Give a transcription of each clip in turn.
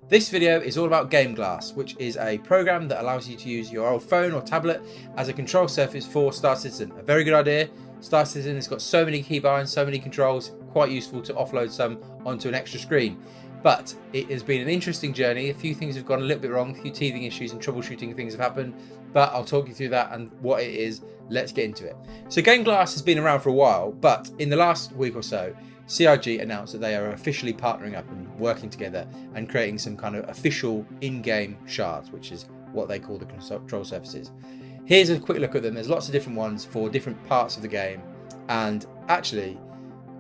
This video is all about GameGlass, which is a program that allows you to use your old phone or tablet as a control surface for Star Citizen. A very good idea. Star Citizen has got so many keybinds, so many controls, quite useful to offload some onto an extra screen. But it has been an interesting journey. A few things have gone a little bit wrong, a few teething issues and troubleshooting things have happened, but I'll talk you through that and what it is. Let's get into it. So GameGlass has been around for a while, but in the last week or so, CIG announced that they are officially partnering up and working together and creating some kind of official in-game shards, which is what they call the control surfaces. Here's a quick look at them. There's lots of different ones for different parts of the game, and actually,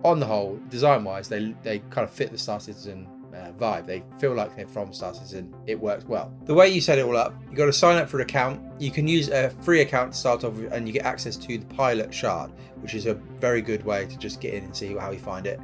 on the whole, design-wise, they kind of fit the Star Citizen vibe. They feel like they're from Star Citizen. It works well. The way you set it all up, you got to sign up for an account. You can use a free account to start off with, and you get access to the pilot shard, which is a very good way to just get in and see how you find it.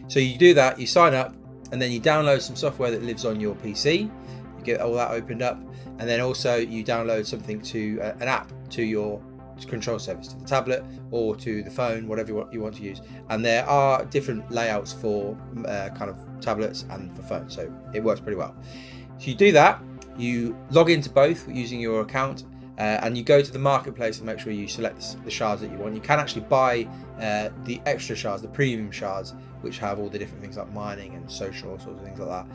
So you do that, you sign up, and then you download some software that lives on your PC. You get all that opened up, and then also you download something to an app to your control surface, to the tablet or to the phone, whatever you want to use. And there are different layouts for kind of tablets and for phones, so it works pretty well. So you do that, you log into both using your account, and you go to the marketplace and make sure you select the shards that you want. You can actually buy the extra shards, the premium shards, which have all the different things like mining and social, all sorts of things like that.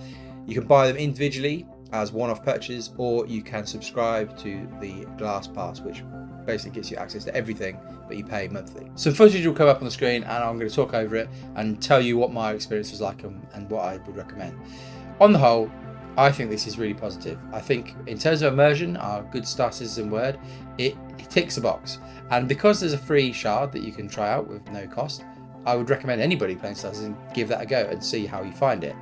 You can buy them individually as one-off purchases, or you can subscribe to the Glass Pass, which basically gets you access to everything, but you pay monthly. Some footage will come up on the screen and I'm going to talk over it and tell you what my experience was like and what I would recommend. On the whole, I think this is really positive. I think in terms of immersion, our good Star Citizen word, it ticks a box. And because there's a free shard that you can try out with no cost, I would recommend anybody playing Star Citizen give that a go and see how you find it.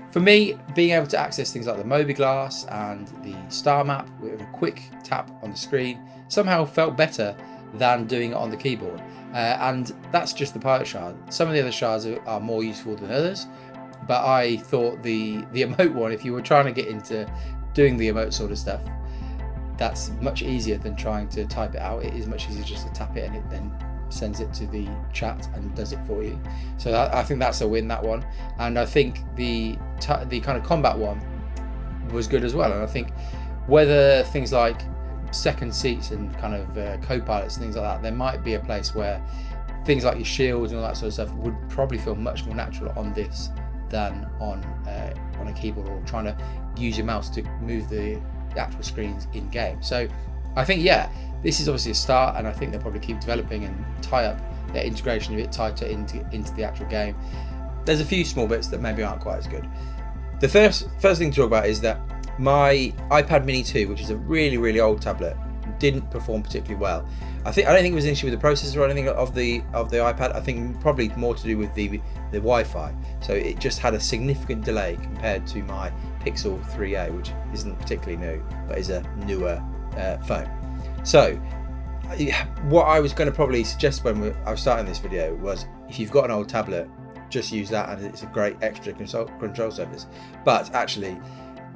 For me, being able to access things like the GameGlass and the star map with a quick tap on the screen somehow felt better than doing it on the keyboard. And that's just the pilot shard. Some of the other shards are more useful than others, but I thought the emote one, if you were trying to get into doing the emote sort of stuff, that's much easier than trying to type it out. It is much easier just to tap it and it then sends it to the chat and does it for you. So I think that's a win, that one. And I think the kind of combat one was good as well. And I think whether things like second seats and kind of co-pilots and things like that, there might be a place where things like your shields and all that sort of stuff would probably feel much more natural on this than on a keyboard, or trying to use your mouse to move the actual screens in game. So I think, yeah, this is obviously a start, and I think they'll probably keep developing and tie up their integration a bit tighter into the actual game. There's a few small bits that maybe aren't quite as good. The first thing to talk about is that my iPad Mini 2, which is a really, really old tablet, didn't perform particularly well. I don't think it was an issue with the processor or anything of the iPad. I think probably more to do with the Wi-Fi. So it just had a significant delay compared to my Pixel 3a, which isn't particularly new, but is a newer phone. So what I was going to probably suggest when I was starting this video was, if you've got an old tablet, just use that, and it's a great extra control surface. But actually,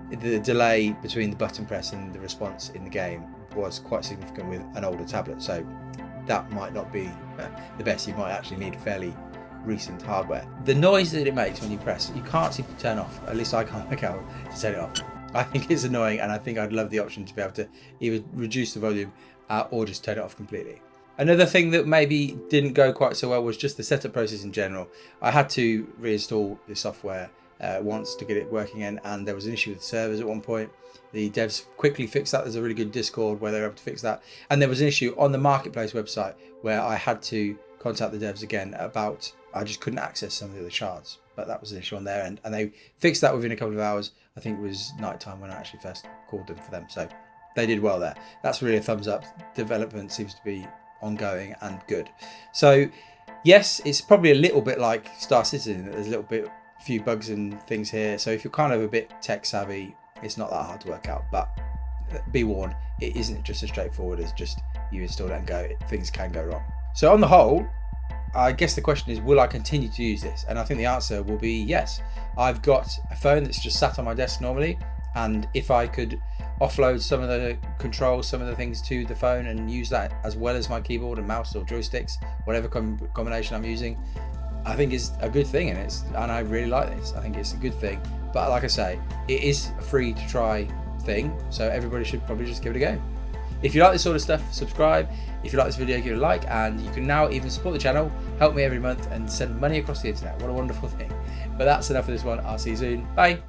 the delay between the button press and the response in the game was quite significant with an older tablet, so that might not be the best. You might actually need fairly recent hardware. The noise that it makes when you press, you can't seem to turn off. At least I can't make out to turn it off. I think it's annoying, and I think I'd love the option to be able to either reduce the volume or just turn it off completely. Another thing that maybe didn't go quite so well was just the setup process in general. I had to reinstall the software once to get it working in, and there was an issue with the servers at one point. The devs quickly fixed that. There's a really good Discord where they're able to fix that. And there was an issue on the marketplace website where I had to contact the devs again about, I just couldn't access some of the other shards, but that was an issue on their end, and they fixed that within a couple of hours. I think it was night time when I actually first called them for them, so they did well there. That's really a thumbs up. Development seems to be ongoing and good. So yes, it's probably a little bit like Star Citizen. There's a few bugs and things here, so if you're kind of a bit tech savvy, it's not that hard to work out. But be warned, it isn't just as straightforward as just you install it and go. Things can go wrong. So on the whole, I guess the question is, will I continue to use this? And I think the answer will be yes. I've got a phone that's just sat on my desk normally, and if I could offload some of the controls, some of the things to the phone, and use that as well as my keyboard and mouse or joysticks, whatever combination I'm using, I think is a good thing, and I really like this. I think it's a good thing But like I say, it is a free to try thing, so everybody should probably just give it a go. If you like this sort of stuff, subscribe. If you like this video, give it a like, and you can now even support the channel, help me every month, and send money across the internet. What a wonderful thing. But that's enough for this one. I'll see you soon. Bye.